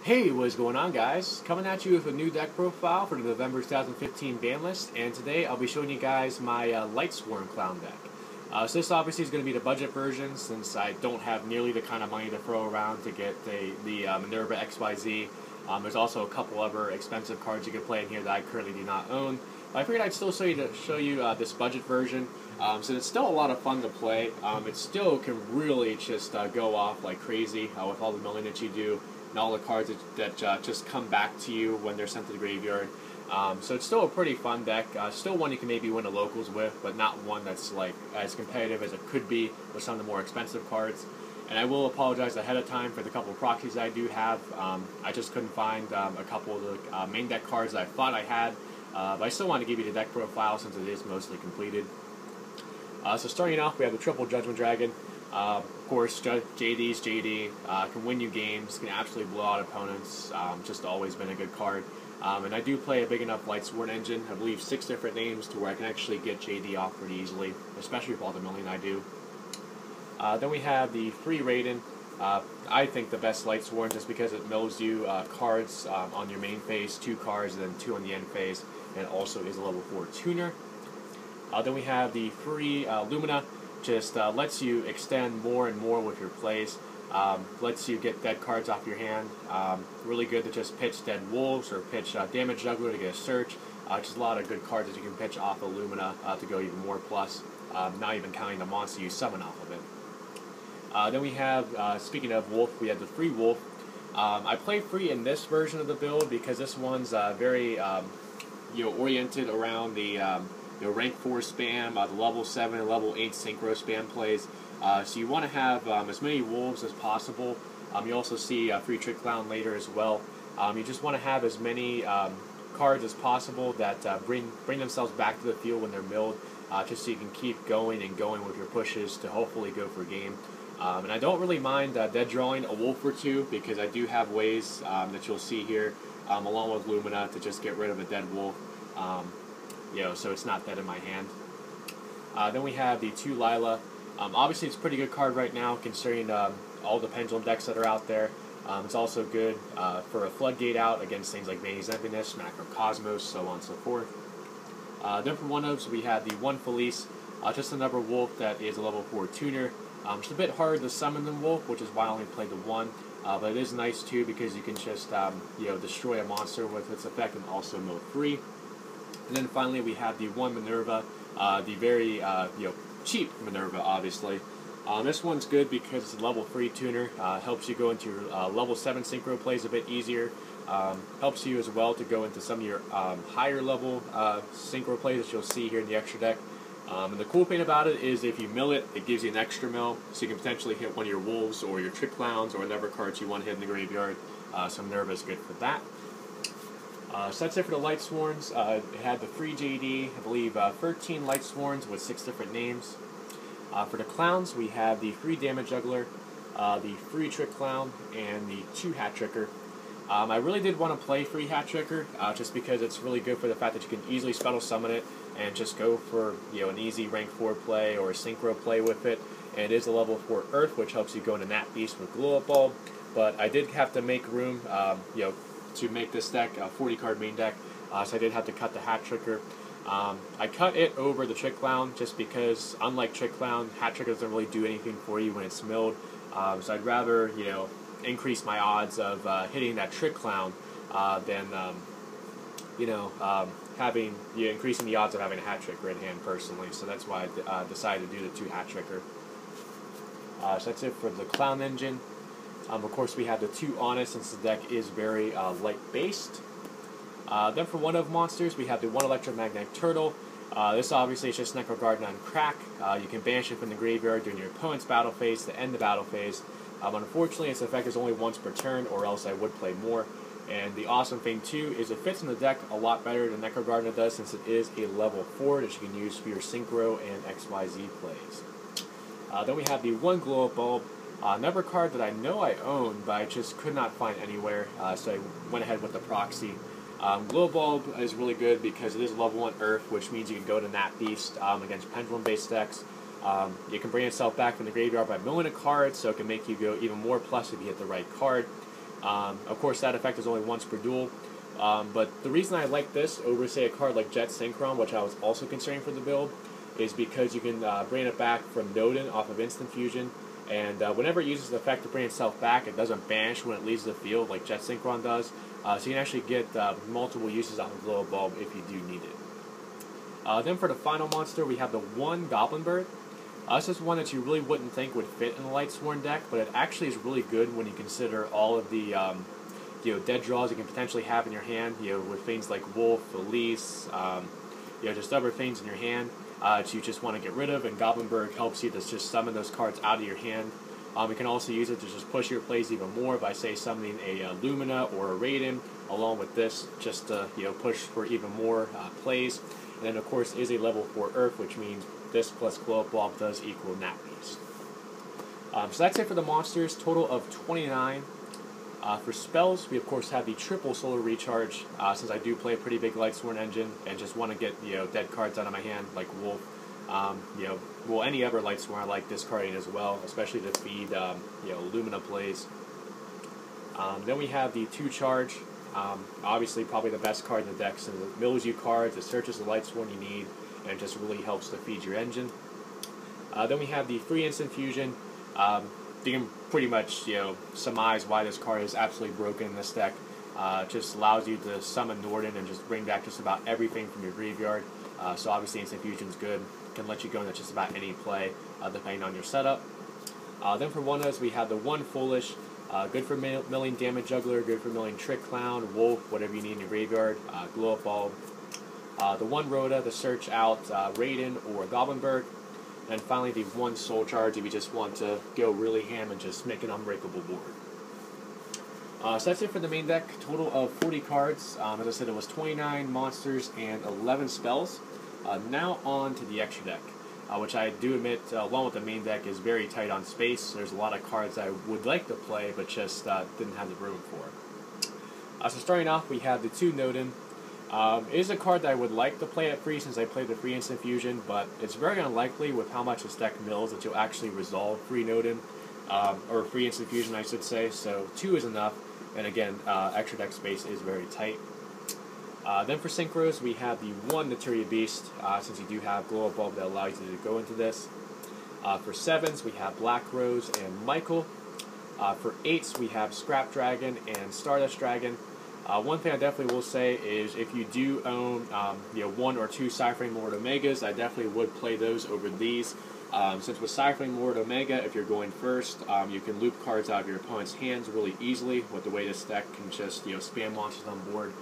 Hey, what's going on, guys? Coming at you with a new deck profile for the November 2015 ban list, and today I'll be showing you guys my Lightsworn Clown deck. So this obviously is going to be the budget version, since I don't have nearly the kind of money to throw around to get the Minerva XYZ. There's also a couple other expensive cards you can play in here that I currently do not own. But I figured I'd still show you this budget version, so it's still a lot of fun to play. It still can really just go off like crazy with all the milling that you do, and all the cards that just come back to you when they're sent to the graveyard. So it's still a pretty fun deck. Still one you can maybe win the locals with, but not one that's like as competitive as it could be with some of the more expensive cards. And I will apologize ahead of time for the couple of proxies I do have. I just couldn't find a couple of the main deck cards that I thought I had, but I still want to give you the deck profile since it is mostly completed. So starting off, we have the Triple Judgment Dragon. Of course, JD's JD, can win you games, can absolutely blow out opponents, just always been a good card. And I do play a big enough Lightsworn engine, I believe 6 different names, to where I can actually get JD off pretty easily, especially with all the milling I do. Then we have the Free Raiden. I think the best Lightsworn just because it mills you cards on your main phase, 2 cards, and then 2 on the end phase, and also is a level 4 tuner. Then we have the Free Lumina. Just lets you extend more and more with your plays. Lets you get dead cards off your hand. Really good to just pitch Dead Wolves or pitch Damage Juggler to get a search. Just a lot of good cards that you can pitch off of Lumina to go even more plus. Not even counting the monster you summon off of it. Then we have, speaking of Wolf, we have the Free Wolf. I play Free in this version of the build because this one's very oriented around the rank 4 spam, the level 7 and level 8 synchro spam plays. So you want to have as many wolves as possible. You also see Free Trick Clown later as well. You just want to have as many cards as possible that bring themselves back to the field when they're milled, just so you can keep going and going with your pushes to hopefully go for game. And I don't really mind dead drawing a wolf or 2 because I do have ways that you'll see here, along with Lumina, to just get rid of a dead wolf. So it's not dead in my hand. Then we have the 2 Lila. Obviously it's a pretty good card right now considering all the Pendulum decks that are out there. It's also good for a Floodgate out against things like Manny's Emptiness, Macrocosmos, so on and so forth. Then for 1-ofs we have the 1 Felice, just another wolf that is a level 4 tuner. It's a bit harder to summon than wolf, which is why I only played the 1. But it is nice too because you can just destroy a monster with its effect and also mill free. And then finally we have the 1 Minerva, the very cheap Minerva, obviously. This one's good because it's a level 3 tuner, helps you go into your level 7 synchro plays a bit easier, helps you as well to go into some of your higher level synchro plays that you'll see here in the extra deck. And the cool thing about it is if you mill it, it gives you an extra mill, so you can potentially hit one of your wolves or your trick clowns or whatever cards you want to hit in the graveyard. So Minerva is good for that. So that's it for the Lightsworns. It had the Free JD, I believe 13 Lightsworns with 6 different names. For the Clowns, we have the Free Damage Juggler, the Free Trick Clown, and the 2 Hat Tricker. I really did want to play Free Hat Tricker, just because it's really good for the fact that you can easily Spell Summon it and just go for an easy rank 4 play or a synchro play with it. And it is a level 4 Earth, which helps you go into Nat Beast with Glow Up Bulb. But I did have to make room, to make this deck a 40-card main deck, so I did have to cut the Hat Tricker. I cut it over the Trick Clown just because, unlike Trick Clown, Hat Tricker doesn't really do anything for you when it's milled. So I'd rather, increase my odds of hitting that Trick Clown than, increasing the odds of having a Hat Tricker in hand personally. So that's why I decided to do the 2 Hat Tricker. So that's it for the Clown engine. Of course, we have the 2 Honest since the deck is very light-based. Then for 1-of monsters, we have the 1 Electromagnetic Turtle. This obviously is just Necrogarden on crack. You can banish it from the graveyard during your opponent's battle phase to end the battle phase. Unfortunately, its effect is only once per turn, or else I would play more. And the awesome thing too is it fits in the deck a lot better than Necrogarden does, since it is a level 4 that you can use for your Synchro and XYZ plays. Then we have the 1 Glow Up Bulb. Another card that I know I own, but I just could not find anywhere, so I went ahead with the proxy. Glow Up Bulb is really good because it is level 1 Earth, which means you can go to Nat Beast against Pendulum-based decks. You can bring itself back from the graveyard by milling a card, so it can make you go even more plus if you hit the right card. Of course, that effect is only once per duel. But the reason I like this over, say, a card like Jet Synchron, which I was also considering for the build, is because you can bring it back from Nodin off of Instant Fusion, and whenever it uses the effect to bring itself back, it doesn't banish when it leaves the field like Jet Synchron does, so you can actually get multiple uses off of Glow Bulb if you do need it. Then for the final monster, we have the one Goblin Bird. This is one that you really wouldn't think would fit in the Lightsworn deck, but it actually is really good when you consider all of the dead draws you can potentially have in your hand, with things like Wolf, Elise, just other things in your hand that you just want to get rid of, and Goblinberg helps you to just summon those cards out of your hand. You can also use it to just push your plays even more by, say, summoning a Lumina or a Raiden, along with this, just to push for even more plays. And then, of course, is a level 4 Earth, which means this plus Glow Up Bulb does equal Nat Beast. So that's it for the monsters, total of 29. For spells, we of course have the triple Solar Recharge, since I do play a pretty big Lightsworn engine and just want to get dead cards out of my hand, like Wolf. Any other Lightsworn I like discarding as well, especially to feed Lumina plays. Then we have the 2 Charge, obviously probably the best card in the deck, since it mills you cards, it searches the Lightsworn you need, and it just really helps to feed your engine. Then we have the 3 Instant Fusion. You can pretty much surmise why this card is absolutely broken in this deck. It just allows you to summon Norden and just bring back just about everything from your graveyard. So obviously Instant Fusion's good. It can let you go into just about any play depending on your setup. Then for one-ofs, we have the 1 Foolish. Good for milling Damage Juggler, good for milling Trick Clown, Wolf, whatever you need in your graveyard, Glow Up Bulb. The 1 Rhoda to search out Raiden or Goblinberg. And finally, the 1 Soul Charge if you just want to go really ham and just make an unbreakable board. So that's it for the main deck. Total of 40 cards. As I said, it was 29 monsters and 11 spells. Now on to the extra deck, which I do admit, along with the main deck, is very tight on space. There's a lot of cards I would like to play, but just didn't have the room for. So starting off, we have the 2 Nodin. It is a card that I would like to play at free, since I played the free Instant Fusion, but it's very unlikely with how much this deck mills that you'll actually resolve free Nodin, or free Instant Fusion I should say, so 2 is enough, and again, extra deck space is very tight. Then for Synchros, we have the 1 Naturia Beast, since you do have Glow Up Bulb that allows you to go into this. For 7s, we have Black Rose and Michael. For 8s, we have Scrap Dragon and Stardust Dragon. One thing I definitely will say is if you do own 1 or 2 Cyframe Lord Omegas, I definitely would play those over these. Since with Cyframe Lord Omega, if you're going first, you can loop cards out of your opponent's hands really easily with the way this deck can just spam monsters on board.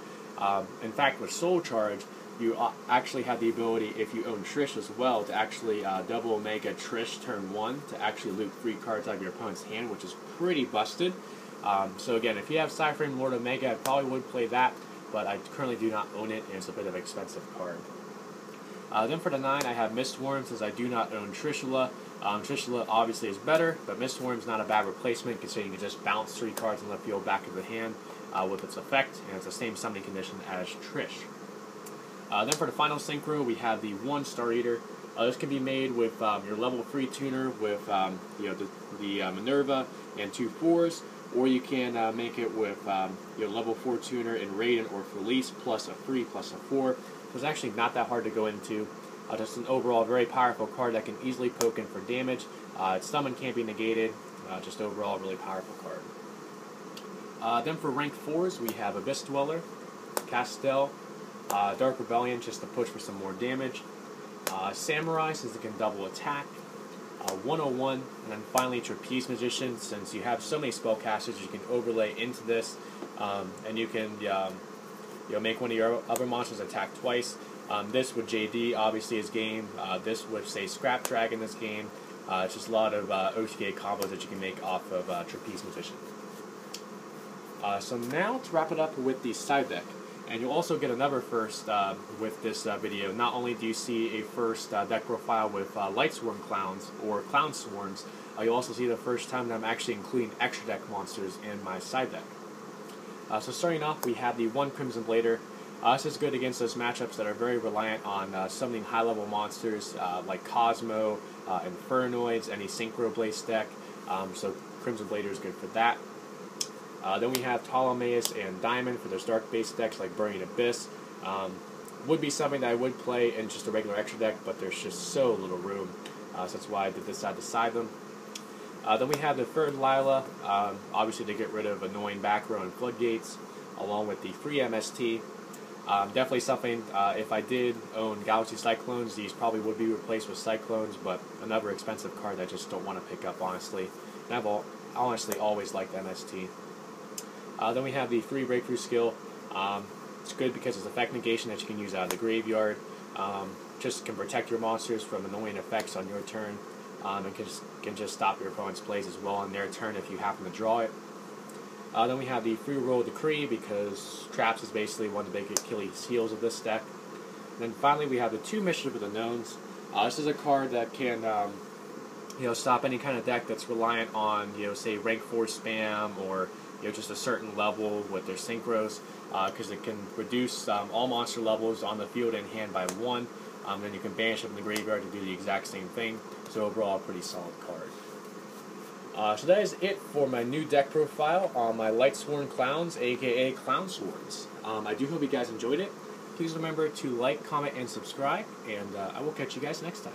In fact, with Soul Charge, you actually have the ability, if you own Trish as well, to actually double Omega Trish turn 1 to actually loop 3 cards out of your opponent's hand, which is pretty busted. So again, if you have Cyframe Lord Omega, I probably would play that, but I currently do not own it, and it's a bit of an expensive card. Then for the 9, I have Mistworm, since I do not own Trishula. Trishula obviously is better, but Mistworm's not a bad replacement, considering you can just bounce 3 cards in left field back of the hand with its effect, and it's the same summoning condition as Trish. Then for the final Synchro, we have the 1 Star Eater. This can be made with your level 3 tuner with the Minerva and 2 4s, or you can make it with your level 4 tuner in Raiden or Felice plus a 3 plus a 4. So it's actually not that hard to go into. Just an overall very powerful card that can easily poke in for damage. Its summon can't be negated. Just overall a really powerful card. Then for rank 4s, we have Abyss Dweller, Castel, Dark Rebellion just to push for some more damage, Samurai since it can double attack, 101, and then finally Trapeze Magician, since you have so many spellcasters you can overlay into this, and you can make one of your other monsters attack twice. This with JD obviously is game. This with, say, Scrap Dragon this game. It's just a lot of OTK combos that you can make off of Trapeze Magician. So now to wrap it up with the side deck. And you'll also get another first with this video. Not only do you see a first deck profile with Lightsworn Clowns or Clown Swarms, you'll also see the first time that I'm actually including extra deck monsters in my side deck. So starting off, we have the 1 Crimson Blader. This is good against those matchups that are very reliant on summoning high-level monsters like Cosmo, Infernoids, any Synchro Blaze deck. So Crimson Blader is good for that. Then we have Ptolemaeus and Diamond for those dark base decks like Burning Abyss. Would be something that I would play in just a regular extra deck, but there's just so little room, so that's why I did decide to side them. Then we have the third Lyla, obviously to get rid of annoying back row and floodgates, along with the free MST. Definitely something, if I did own Galaxy Cyclones, these probably would be replaced with Cyclones, but another expensive card that I just don't want to pick up, honestly. And I've honestly always liked MST. Then we have the free Breakthrough skill. It's good because it's effect negation that you can use out of the graveyard. Just can protect your monsters from annoying effects on your turn. And can just stop your opponent's plays as well on their turn if you happen to draw it. Then we have the free roll Decree because traps is basically one of the big Achilles heels of this deck. And then finally we have the 2 Mischief of the Knowns. This is a card that can stop any kind of deck that's reliant on say rank 4 spam or just a certain level with their synchros, because it can reduce all monster levels on the field and hand by 1. Then you can banish them in the graveyard to do the exact same thing. So overall, a pretty solid card. So that is it for my new deck profile on my Lightsworn Clowns, aka Clown Swords. I do hope you guys enjoyed it. Please remember to like, comment, and subscribe, and I will catch you guys next time.